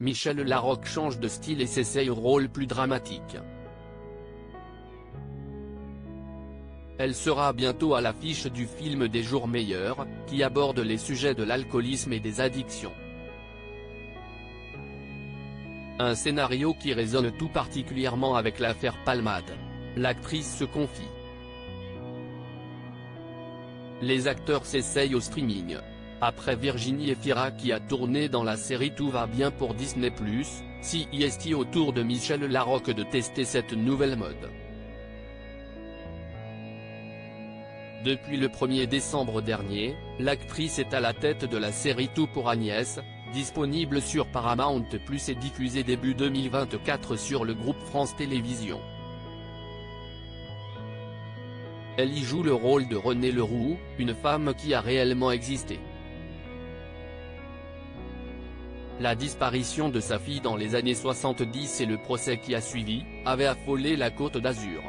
Michel Larocque change de style et s'essaye au rôle plus dramatique. Elle sera bientôt à l'affiche du film Des jours meilleurs, qui aborde les sujets de l'alcoolisme et des addictions. Un scénario qui résonne tout particulièrement avec l'affaire Palmade. L'actrice se confie. Les acteurs s'essayent au streaming. Après Virginie Efira qui a tourné dans la série Tout va bien pour Disney+, CIST au tour de Michel Larocque de tester cette nouvelle mode. Depuis le 1er décembre dernier, l'actrice est à la tête de la série Tout pour Agnès, disponible sur Paramount+ et diffusée début 2024 sur le groupe France Télévisions. Elle y joue le rôle de Renée Leroux, une femme qui a réellement existé. La disparition de sa fille dans les années 70 et le procès qui a suivi, avaient affolé la Côte d'Azur.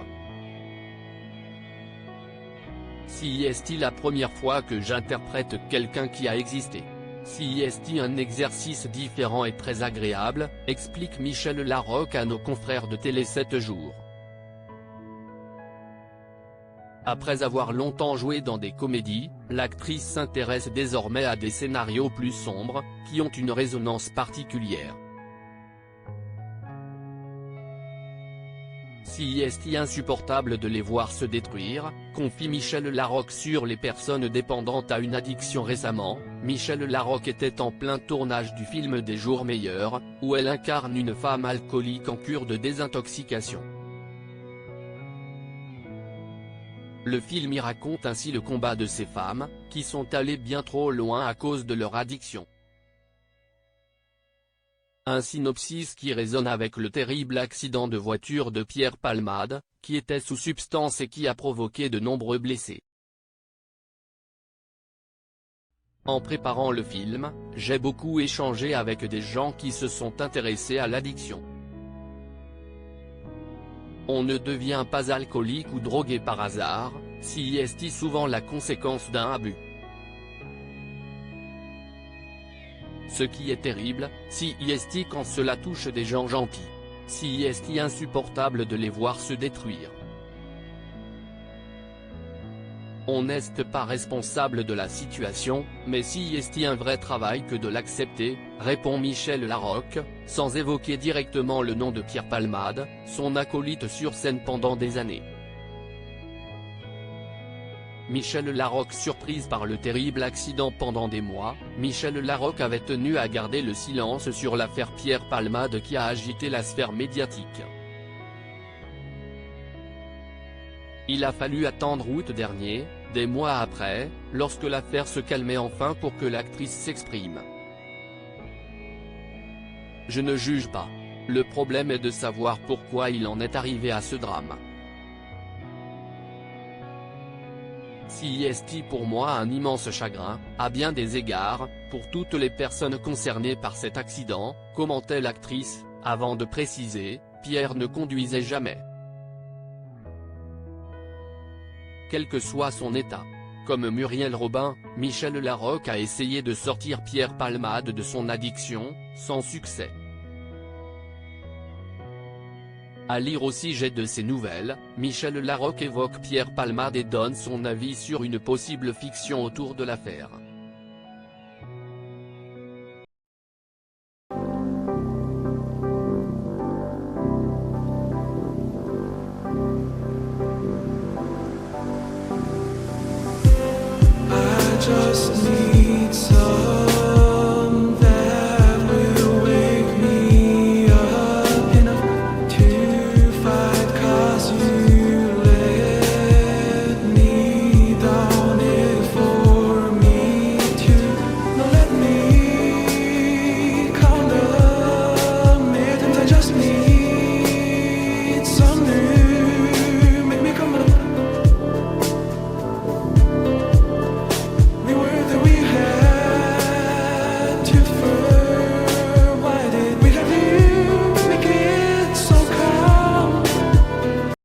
Si est-il la première fois que j'interprète quelqu'un qui a existé? Si est-il un exercice différent et très agréable, explique Michel Larocque à nos confrères de Télé 7 jours. Après avoir longtemps joué dans des comédies, l'actrice s'intéresse désormais à des scénarios plus sombres, qui ont une résonance particulière. Si est insupportable de les voir se détruire, confie Michel Larocque sur les personnes dépendantes à une addiction récemment. Michel Larocque était en plein tournage du film Des jours meilleurs, où elle incarne une femme alcoolique en cure de désintoxication. Le film y raconte ainsi le combat de ces femmes, qui sont allées bien trop loin à cause de leur addiction. Un synopsis qui résonne avec le terrible accident de voiture de Pierre Palmade, qui était sous substance et qui a provoqué de nombreux blessés. En préparant le film, j'ai beaucoup échangé avec des gens qui se sont intéressés à l'addiction. On ne devient pas alcoolique ou drogué par hasard, si est souvent la conséquence d'un abus. Ce qui est terrible, si est quand cela touche des gens gentils. Si est insupportable de les voir se détruire. On n'est pas responsable de la situation, mais si est un vrai travail que de l'accepter, répond Michel Larocque, sans évoquer directement le nom de Pierre Palmade, son acolyte sur scène pendant des années. Michel Larocque surprise par le terrible accident pendant des mois, Michel Larocque avait tenu à garder le silence sur l'affaire Pierre Palmade qui a agité la sphère médiatique. Il a fallu attendre août dernier, des mois après, lorsque l'affaire se calmait enfin pour que l'actrice s'exprime. Je ne juge pas. Le problème est de savoir pourquoi il en est arrivé à ce drame. Si est pour moi un immense chagrin, à bien des égards, pour toutes les personnes concernées par cet accident, commentait l'actrice, avant de préciser, Pierre ne conduisait jamais. Quel que soit son état. Comme Muriel Robin, Michel Larocque a essayé de sortir Pierre Palmade de son addiction, sans succès. À lire au sujet de ces nouvelles, Michel Larocque évoque Pierre Palmade et donne son avis sur une possible fiction autour de l'affaire. I just need some